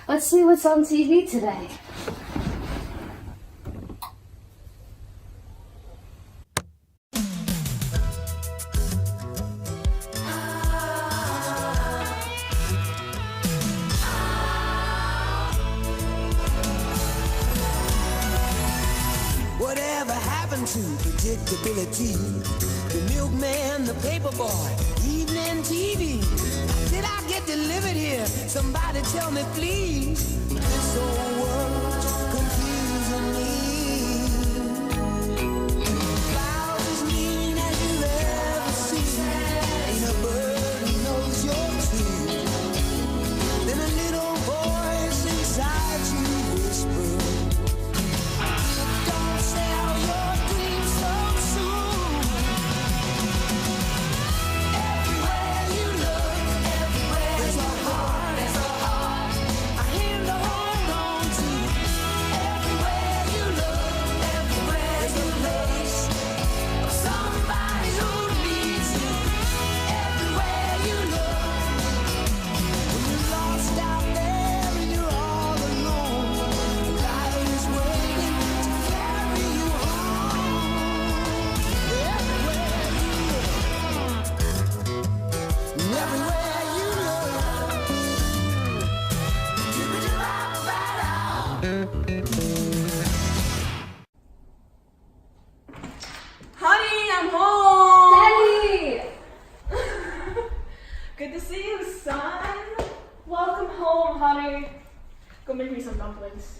Let's see what's on TV today. Whatever happened to predictability? The milkman, the paperboy, evening TV. Did I get delivered here? Somebody tell me, please. This whole world's confusing me. Clouds as mean as you've ever seen. Ain't a bird who knows you're true. Then a little voice inside you whispers. Sell your dreams so soon. Everywhere you look, everywhere there's a heart, a hand to hold on to. Everywhere you look, everywhere there's a place of somebody who needs you. Everywhere you look, when you're lost out there and you're all alone, God is waiting to carry you home. Everywhere you look, Honey, I'm home! Daddy! Good to see you, son. Welcome home, honey. Go make me some dumplings.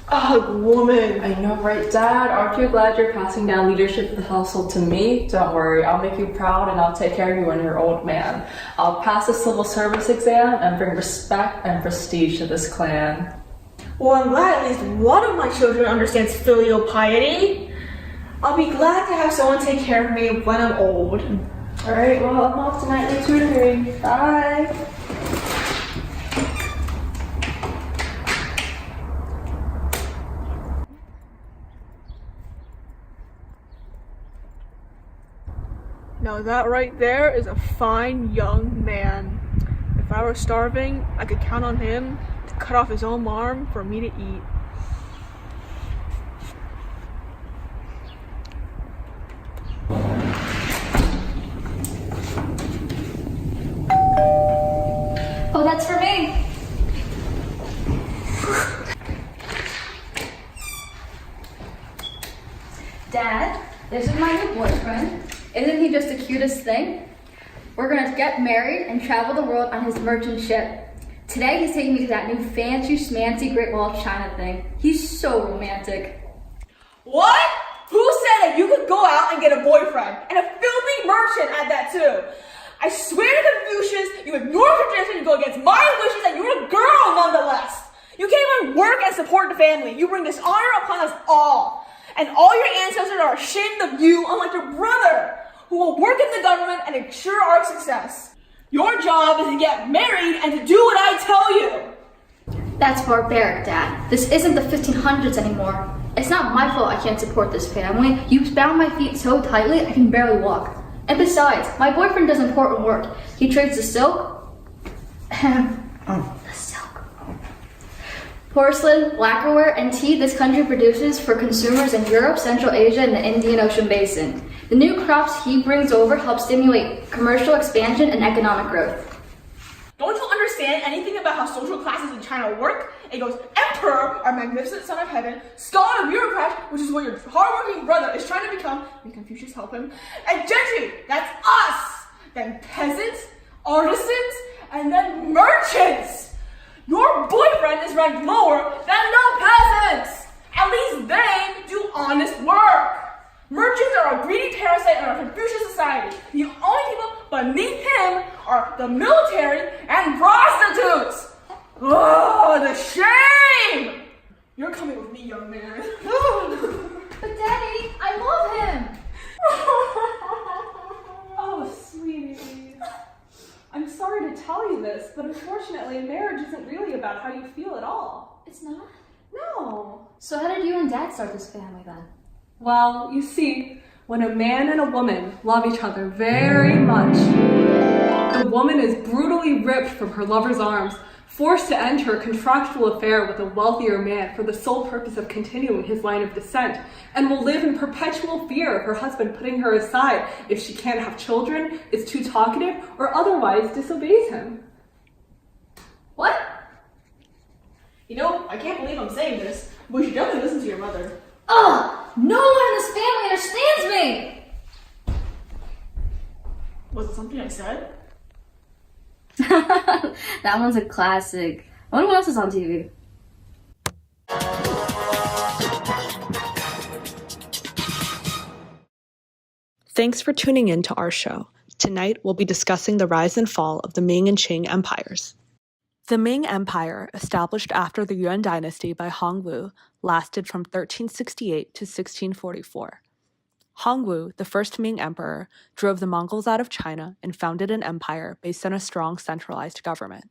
Ugh, woman. I know, right, Dad? Aren't you glad you're passing down leadership of the household to me? Don't worry, I'll make you proud and I'll take care of you when you're an old man. I'll pass the civil service exam and bring respect and prestige to this clan. Well, I'm glad at least one of my children understands filial piety. I'll be glad to have someone take care of me when I'm old. Alright, well, I'm off to nightly tutoring. Bye! Now that right there is a fine young man. If I were starving, I could count on him to cut off his own arm for me to eat. Oh, that's for me. Dad, this is my new boyfriend. Isn't he just the cutest thing? We're gonna get married and travel the world on his merchant ship. Today he's taking me to that new fancy schmancy Great Wall of China thing. He's so romantic. What? Who said that you could go out and get a boyfriend? And a filthy merchant at that too. I swear to Confucius, you ignore tradition, you go against my wishes, and you're a girl nonetheless. You can't even work and support the family. You bring dishonor upon us all. And all your ancestors are ashamed of you, unlike your brother, who will work in the government and ensure our success. Your job is to get married and to do what I tell you. That's barbaric, Dad. This isn't the 1500s anymore. It's not my fault I can't support this family. You bound my feet so tightly I can barely walk. And besides, my boyfriend does important work. He trades the silk, porcelain, lacquerware, and tea this country produces for consumers in Europe, Central Asia, and the Indian Ocean Basin. The new crops he brings over help stimulate commercial expansion and economic growth. Don't you understand anything about how social classes in China work? It goes emperor, our magnificent son of heaven, scholar, bureaucrat, which is what your hardworking brother is trying to become, may Confucius help him, and gentry, that's us, then peasants, artisans, and then merchants. Your boyfriend is ranked lower than the peasants. At least they do honest work. Merchants are a greedy parasite in our Confucian society. The only people beneath him are the military and prostitutes. Oh, the shame! You're coming with me, young man. But Daddy, I love him! Oh, sweetie. I'm sorry to tell you this, but unfortunately, marriage isn't really about how you feel at all. It's not? No. So how did you and Dad start this family then? Well, you see, when a man and a woman love each other very much, the woman is brutally ripped from her lover's arms, forced to end her contractual affair with a wealthier man for the sole purpose of continuing his line of descent, and will live in perpetual fear of her husband putting her aside if she can't have children, is too talkative, or otherwise disobeys him. What? You know, I can't believe I'm saying this, but you should definitely listen to your mother. Ugh! No one in this family understands me! Was it something I said? That one's a classic. I wonder what else is on TV. Thanks for tuning in to our show. Tonight, we'll be discussing the rise and fall of the Ming and Qing empires. The Ming Empire, established after the Yuan dynasty by Hongwu, lasted from 1368 to 1644. Hongwu, the first Ming emperor, drove the Mongols out of China and founded an empire based on a strong centralized government.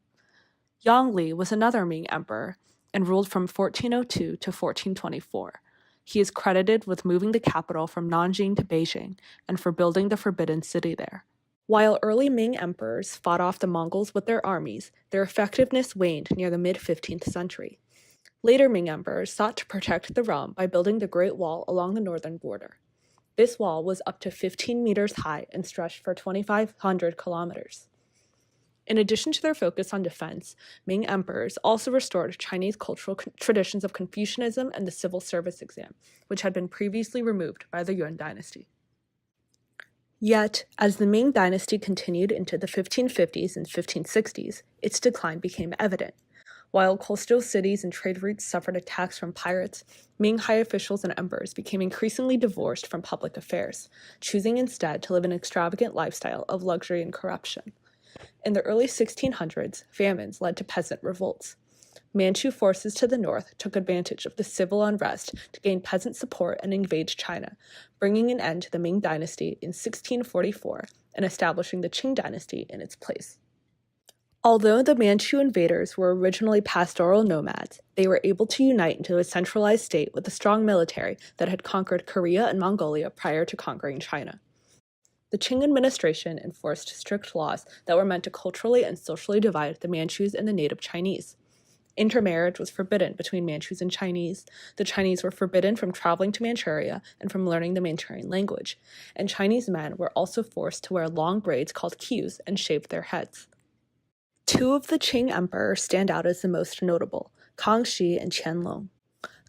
Yongli was another Ming emperor and ruled from 1402 to 1424. He is credited with moving the capital from Nanjing to Beijing and for building the Forbidden City there. While early Ming emperors fought off the Mongols with their armies, their effectiveness waned near the mid-15th century. Later Ming emperors sought to protect the realm by building the Great Wall along the northern border. This wall was up to 15 meters high and stretched for 2,500 kilometers. In addition to their focus on defense, Ming emperors also restored Chinese cultural traditions of Confucianism and the civil service exam, which had been previously removed by the Yuan dynasty. Yet, as the Ming dynasty continued into the 1550s and 1560s, its decline became evident. While coastal cities and trade routes suffered attacks from pirates, Ming high officials and emperors became increasingly divorced from public affairs, choosing instead to live an extravagant lifestyle of luxury and corruption. In the early 1600s, famines led to peasant revolts. Manchu forces to the north took advantage of the civil unrest to gain peasant support and invade China, bringing an end to the Ming dynasty in 1644 and establishing the Qing dynasty in its place. Although the Manchu invaders were originally pastoral nomads, they were able to unite into a centralized state with a strong military that had conquered Korea and Mongolia prior to conquering China. The Qing administration enforced strict laws that were meant to culturally and socially divide the Manchus and the native Chinese. Intermarriage was forbidden between Manchus and Chinese. The Chinese were forbidden from traveling to Manchuria and from learning the Manchurian language, and Chinese men were also forced to wear long braids called queues and shave their heads. Two of the Qing emperors stand out as the most notable, Kangxi and Qianlong.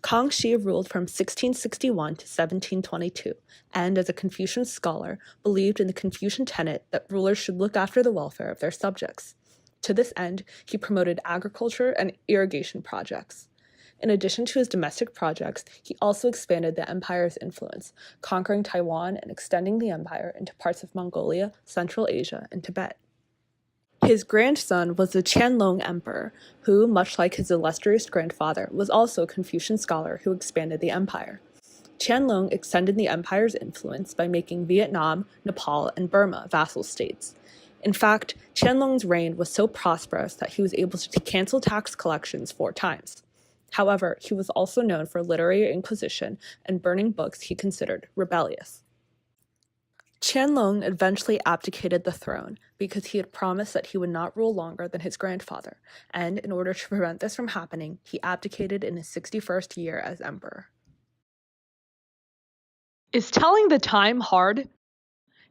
Kangxi ruled from 1661 to 1722, and as a Confucian scholar, believed in the Confucian tenet that rulers should look after the welfare of their subjects. To this end, he promoted agriculture and irrigation projects. In addition to his domestic projects, he also expanded the empire's influence, conquering Taiwan and extending the empire into parts of Mongolia, Central Asia, and Tibet. His grandson was the Qianlong emperor, who, much like his illustrious grandfather, was also a Confucian scholar who expanded the empire. Qianlong extended the empire's influence by making Vietnam, Nepal, and Burma vassal states. In fact, Qianlong's reign was so prosperous that he was able to cancel tax collections 4 times. However, he was also known for literary inquisition and burning books he considered rebellious. Qianlong eventually abdicated the throne because he had promised that he would not rule longer than his grandfather, and in order to prevent this from happening, he abdicated in his 61st year as emperor. Is telling the time hard?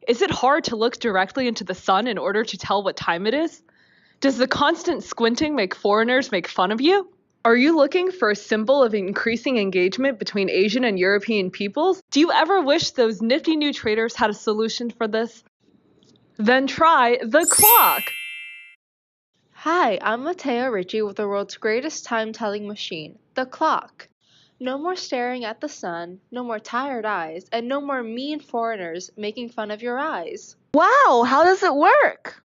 Is it hard to look directly into the sun in order to tell what time it is? Does the constant squinting make foreigners make fun of you? Are you looking for a symbol of increasing engagement between Asian and European peoples? Do you ever wish those nifty new traders had a solution for this? Then try the clock! Hi, I'm Mateo Ricci with the world's greatest time-telling machine, the clock. No more staring at the sun, no more tired eyes, and no more mean foreigners making fun of your eyes. Wow, how does it work?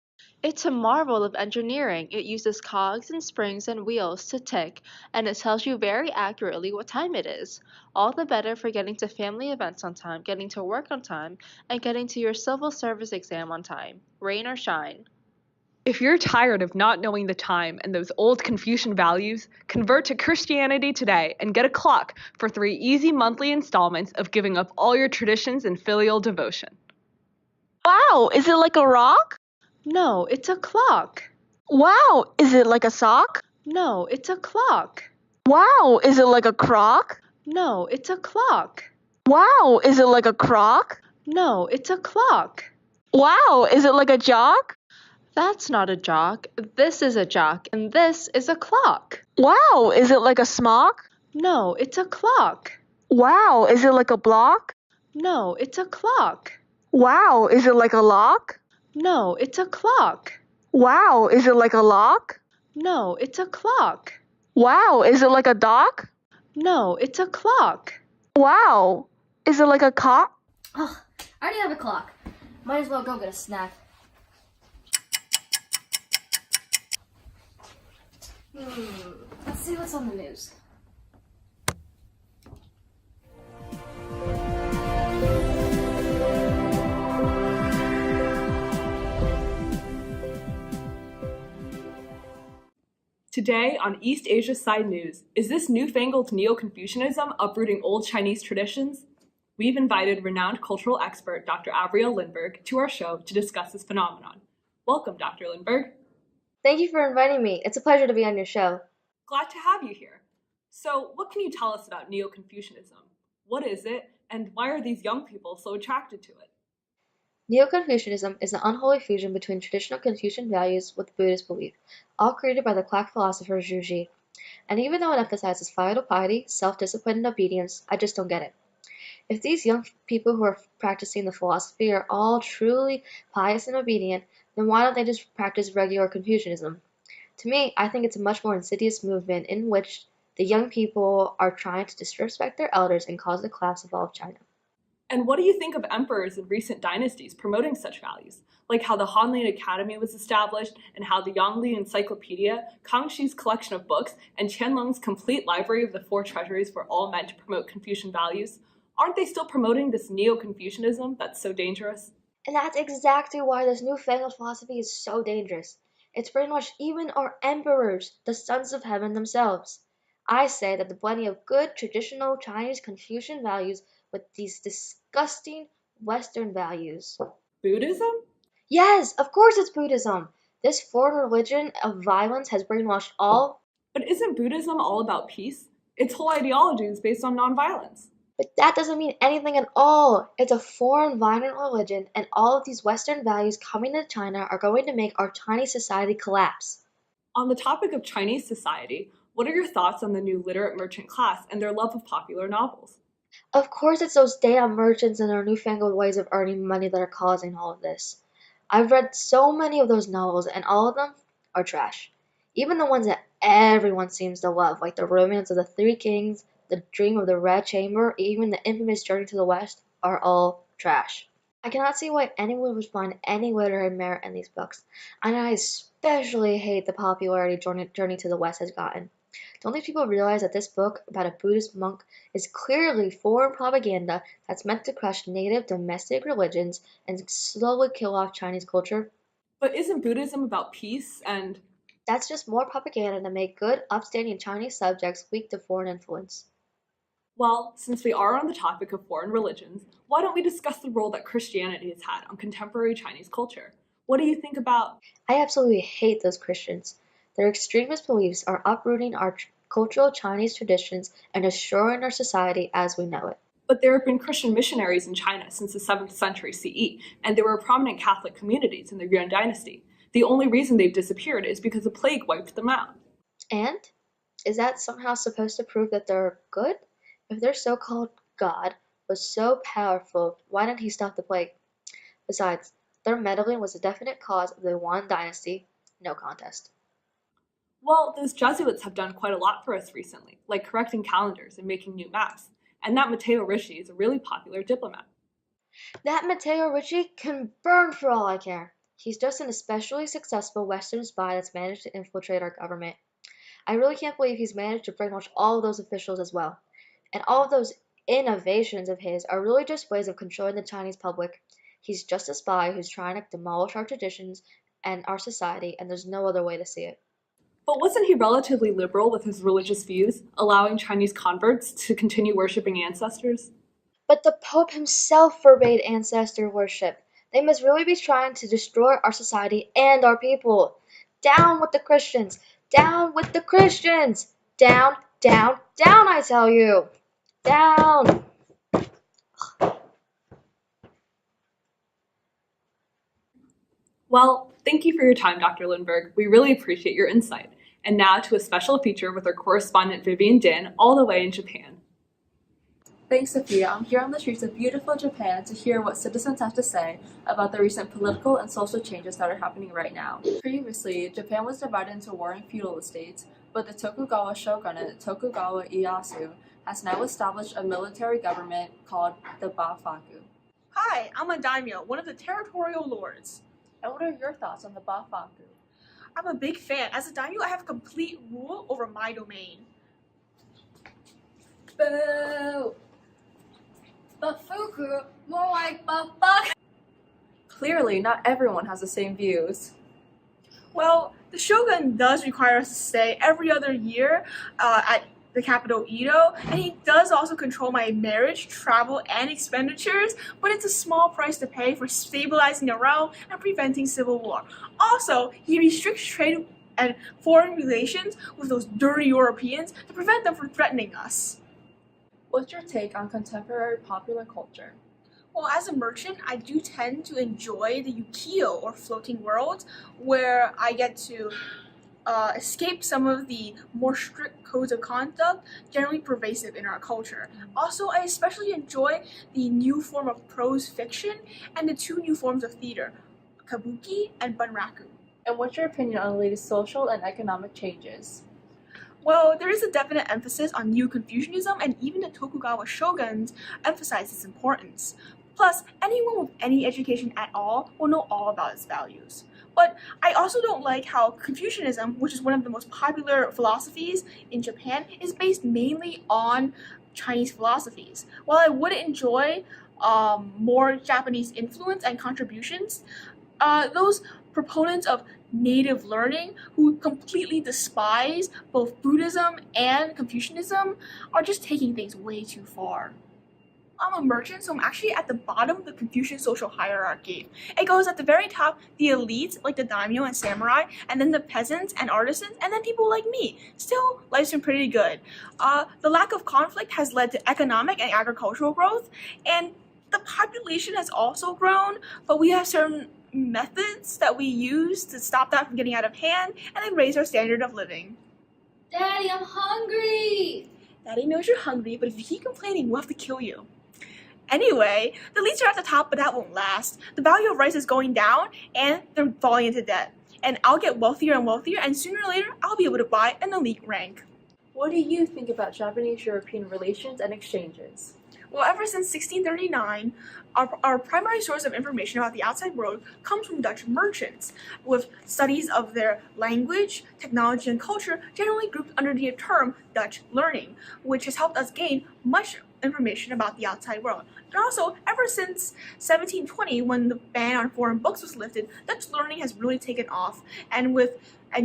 It's a marvel of engineering. It uses cogs and springs and wheels to tick, and it tells you very accurately what time it is. All the better for getting to family events on time, getting to work on time, and getting to your civil service exam on time, rain or shine. If you're tired of not knowing the time and those old Confucian values, convert to Christianity today and get a clock for 3 easy monthly installments of giving up all your traditions and filial devotion. Wow, is it like a rock? No, it's a clock. Wow, is it like a sock? No, it's a clock. Wow, is it like a crock? No, it's a clock. Wow, is it like a crock? No, it's a clock. Wow, is it like a jock? That's not a jock. This is a jock, and this is a clock. Wow, is it like a smock? No, it's a clock. Wow, is it like a block? No, it's a clock. Wow, is it like a lock? No, it's a clock. Wow, is it like a lock? No, it's a clock. Wow, is it like a dock? No, it's a clock. Wow, is it like a cock? Oh, I already have a clock. Might as well go get a snack. Let's see what's on the news. Today on East Asia Side News, is this newfangled Neo-Confucianism uprooting old Chinese traditions? We've invited renowned cultural expert Dr. Abbrielle Lindberg to our show to discuss this phenomenon. Welcome, Dr. Lindberg. Thank you for inviting me. It's a pleasure to be on your show. Glad to have you here. So, what can you tell us about Neo-Confucianism? What is it, and why are these young people so attracted to it? Neo-Confucianism is the unholy fusion between traditional Confucian values with Buddhist belief, all created by the quack philosopher Zhu Xi. And even though it emphasizes filial piety, self-discipline, and obedience, I just don't get it. If these young people who are practicing the philosophy are all truly pious and obedient, then why don't they just practice regular Confucianism? To me, I think it's a much more insidious movement in which the young people are trying to disrespect their elders and cause the collapse of all of China. And what do you think of emperors in recent dynasties promoting such values, like how the Hanlin Academy was established and how the Yangli Encyclopedia, Kangxi's collection of books, and Qianlong's complete library of the four treasuries were all meant to promote Confucian values? Aren't they still promoting this Neo-Confucianism that's so dangerous? And that's exactly why this newfangled philosophy is so dangerous. It's brainwashed even our emperors, the sons of heaven themselves. I say that the blending of good traditional Chinese Confucian values with these disgusting Western values. Buddhism? Yes, of course it's Buddhism. This foreign religion of violence has brainwashed all. But isn't Buddhism all about peace? Its whole ideology is based on nonviolence. But that doesn't mean anything at all. It's a foreign violent religion, and all of these Western values coming to China are going to make our Chinese society collapse. On the topic of Chinese society, what are your thoughts on the new literate merchant class and their love of popular novels? Of course, it's those data merchants and their newfangled ways of earning money that are causing all of this. I've read so many of those novels, and all of them are trash. Even the ones that everyone seems to love, like The Romance of the Three Kings, The Dream of the Red Chamber, even the infamous Journey to the West, are all trash. I cannot see why anyone would find any literary merit in these books, and I especially hate the popularity Journey to the West has gotten. Don't these people realize that this book about a Buddhist monk is clearly foreign propaganda that's meant to crush native domestic religions and slowly kill off Chinese culture? But isn't Buddhism about peace and... That's just more propaganda to make good, upstanding Chinese subjects weak to foreign influence. Well, since we are on the topic of foreign religions, why don't we discuss the role that Christianity has had on contemporary Chinese culture? What do you think about... I absolutely hate those Christians. Their extremist beliefs are uprooting our cultural Chinese traditions and destroying our society as we know it. But there have been Christian missionaries in China since the 7th century CE, and there were prominent Catholic communities in the Yuan dynasty. The only reason they've disappeared is because the plague wiped them out. And? Is that somehow supposed to prove that they're good? If their so-called God was so powerful, why didn't he stop the plague? Besides, their meddling was a definite cause of the Yuan dynasty. No contest. Well, those Jesuits have done quite a lot for us recently, like correcting calendars and making new maps. And that Matteo Ricci is a really popular diplomat. That Matteo Ricci can burn for all I care. He's just an especially successful Western spy that's managed to infiltrate our government. I really can't believe he's managed to brainwash all of those officials as well. And all of those innovations of his are really just ways of controlling the Chinese public. He's just a spy who's trying to demolish our traditions and our society, and there's no other way to see it. But wasn't he relatively liberal with his religious views, allowing Chinese converts to continue worshipping ancestors? But the Pope himself forbade ancestor worship. They must really be trying to destroy our society and our people. Down with the Christians. Down with the Christians! Down, down, down, I tell you! Down! Well, thank you for your time, Dr. Lindberg. We really appreciate your insight. And now to a special feature with our correspondent Vivian Dinh, all the way in Japan. Thanks, Sophia. I'm here on the streets of beautiful Japan to hear what citizens have to say about the recent political and social changes that are happening right now. Previously, Japan was divided into warring feudal estates, but the Tokugawa shogunate, Tokugawa Ieyasu, has now established a military government called the Bafaku. Hi, I'm a daimyo, one of the territorial lords. And what are your thoughts on the Bafaku? I'm a big fan. As a daimyo, I have complete rule over my domain. Boo! Bafuku, more like Bafak. Clearly, not everyone has the same views. Well, the shogun does require us to stay every other year at the capital Edo, and he does also control my marriage, travel, and expenditures, but it's a small price to pay for stabilizing the realm and preventing civil war. Also, he restricts trade and foreign relations with those dirty Europeans to prevent them from threatening us. What's your take on contemporary popular culture? Well, as a merchant, I do tend to enjoy the Yukio, or floating world, where I get to escape some of the more strict codes of conduct generally pervasive in our culture. Also, I especially enjoy the new form of prose fiction and the two new forms of theater, kabuki and bunraku. And what's your opinion on the latest social and economic changes? Well, there is a definite emphasis on New Confucianism, and even the Tokugawa shoguns emphasize its importance. Plus, anyone with any education at all will know all about its values. But I also don't like how Confucianism, which is one of the most popular philosophies in Japan, is based mainly on Chinese philosophies. While I would enjoy more Japanese influence and contributions, those proponents of native learning who completely despise both Buddhism and Confucianism are just taking things way too far. I'm a merchant, so I'm actually at the bottom of the Confucian social hierarchy. It goes at the very top, the elites, like the daimyo and samurai, and then the peasants and artisans, and then people like me. Still, life's been pretty good. The lack of conflict has led to economic and agricultural growth, and the population has also grown, but we have certain methods that we use to stop that from getting out of hand and then raise our standard of living. Daddy, I'm hungry! Daddy knows you're hungry, but if you keep complaining, we'll have to kill you. Anyway, the elites are at the top, but that won't last. The value of rice is going down, and they're falling into debt. And I'll get wealthier and wealthier, and sooner or later, I'll be able to buy an elite rank. What do you think about Japanese-European relations and exchanges? Well, ever since 1639, our primary source of information about the outside world comes from Dutch merchants, with studies of their language, technology, and culture generally grouped under the term Dutch learning, which has helped us gain much information about the outside world. And also, ever since 1720, when the ban on foreign books was lifted, Dutch learning has really taken off, and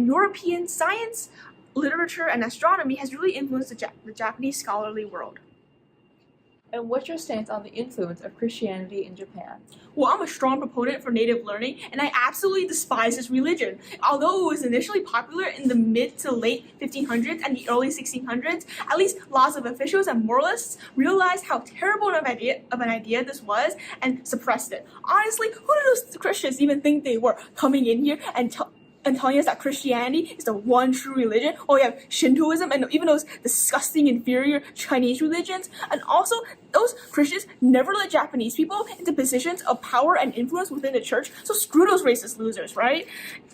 European science, literature, and astronomy has really influenced the Japanese scholarly world. And what's your stance on the influence of Christianity in Japan? Well, I'm a strong proponent for native learning, and I absolutely despise this religion. Although it was initially popular in the mid to late 1500s and the early 1600s, at least lots of officials and moralists realized how terrible of an idea this was and suppressed it. Honestly, who do those Christians even think they were, coming in here and telling us that Christianity is the one true religion? Oh, you have Shintoism and even those disgusting inferior Chinese religions. And also, those Christians never let Japanese people into positions of power and influence within the church, so screw those racist losers, right?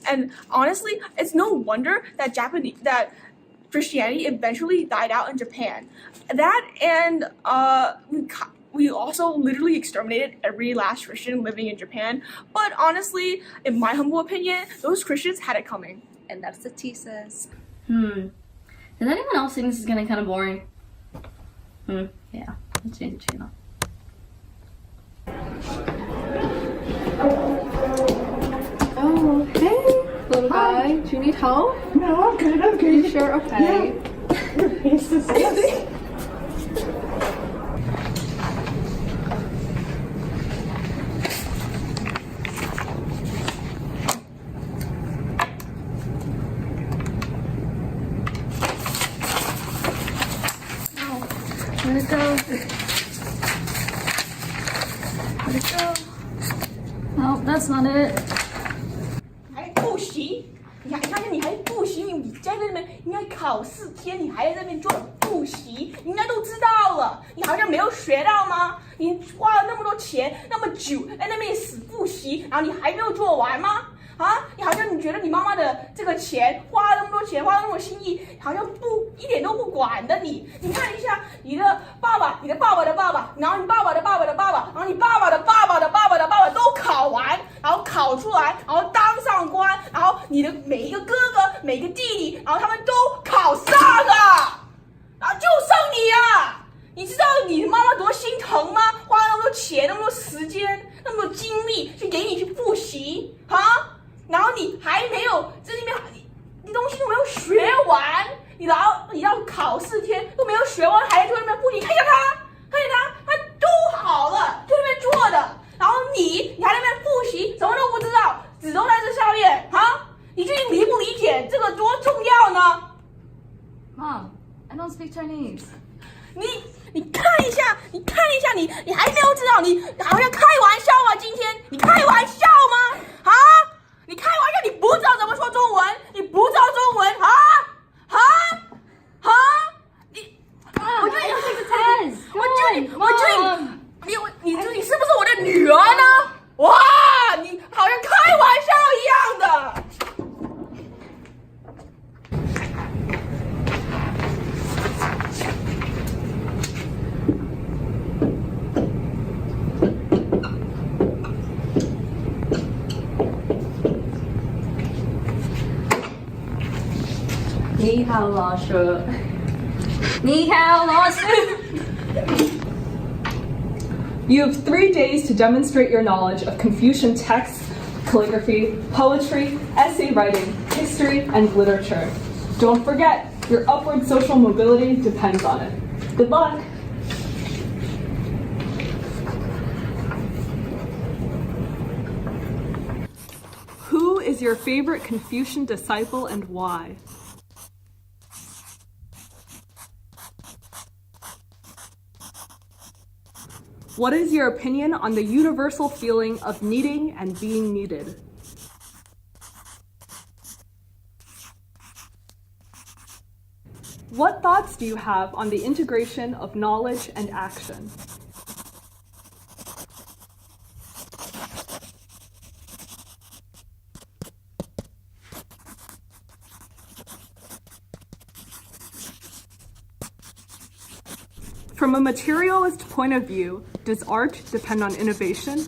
And honestly, it's no wonder that Christianity eventually died out in Japan. That and we also literally exterminated every last Christian living in Japan. But honestly, in my humble opinion, those Christians had it coming. And that's the thesis. Does anyone else think this is getting kind of boring? Yeah. Let's change the channel. Oh, hey, little guy. Do you need help? No, I'm good. I'm good. You sure? Okay. Your face is disgusting. Let it go. Let it go. No, that's not it. 还复习，你看见你还复习，你在那边应该考4天，你还在那边做复习，你应该都知道了，你好像没有学到吗？你花了那么多钱，那么久在那边死复习，然后你还没有做完吗？啊，你好像你觉得你妈妈的这个钱花了那么多钱，花了那么多心意，好像一点都不管的你。你看一下你的爸爸，你的爸爸的爸爸，然后你爸爸的爸爸的爸爸，然后你爸爸的爸爸的爸爸的爸爸都考完，然后考出来，然后当上官，然后你的每一个哥哥、每一个弟弟，然后他们都考上了，然后就剩你啊！你知道你妈妈多心疼吗？花了那么多钱、那么多时间、那么多精力去给你去复习啊！然后你还没有在那边，你东西都没有学完，你要考4天都没有学完，还在那边复习。看见他都好了，在那边做的。然后你还在那边复习，什么都不知道，纸都在这下面啊！你究竟理不理解这个多重要呢 Mom, I don't speak Chinese. 你看一下，你还没有知道，你好像开玩笑啊！今天你开玩笑吗？啊？你开玩笑，你不知道怎么说中文，你不知道中文啊？我觉得 take the test. 你是不是我的女儿呢？哇，你好像开玩笑一样的。你好，老师。你好，老师。You have 3 days to demonstrate your knowledge of Confucian texts, calligraphy, poetry, essay writing, history, and literature. Don't forget, your upward social mobility depends on it. Good luck! Who is your favorite Confucian disciple and why? What is your opinion on the universal feeling of needing and being needed? What thoughts do you have on the integration of knowledge and action? From a materialist point of view, does art depend on innovation?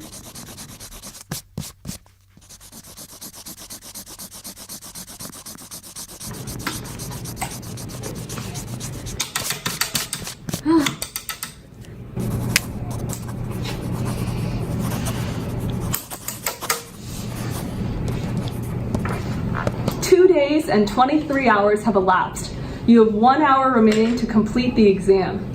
Two days and 23 hours have elapsed. You have 1 hour remaining to complete the exam.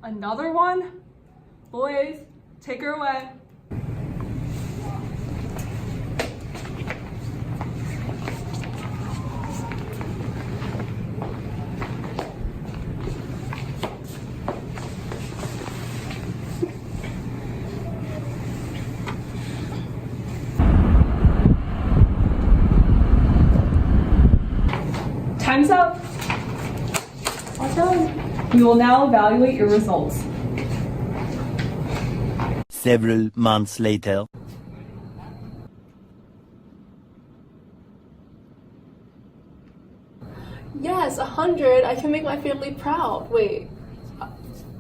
Another one? Boys, take her away. Time's up. All done. You will now evaluate your results. Several months later. Yes, 100. I can make my family proud. Wait,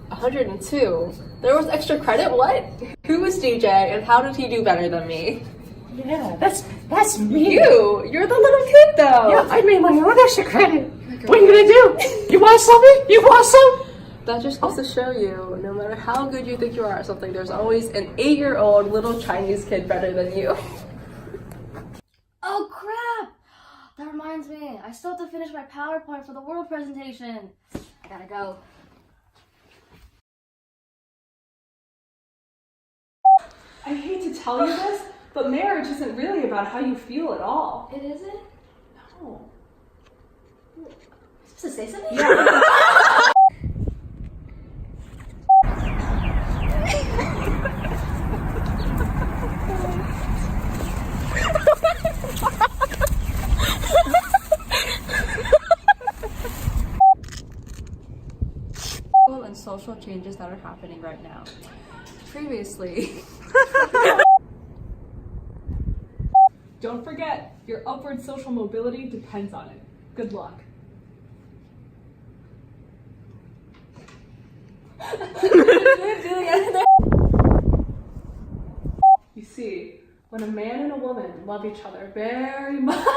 102. There was extra credit? What? Who was DJ and how did he do better than me? Yeah, that's me. You're the little kid though. Yeah, I made my own extra credit. Oh my What are you gonna do? You want something? You want some? That just goes to show you, no matter how good you think you are at something, there's always an 8-year-old little Chinese kid better than you. Oh crap! That reminds me, I still have to finish my PowerPoint for the world presentation. I gotta go. I hate to tell you this, but marriage isn't really about how you feel at all. It isn't? No. Am I supposed to say something? Yeah. And social changes that are happening right now. Previously. Don't forget, your upward social mobility depends on it. Good luck. You see, when a man and a woman love each other very much.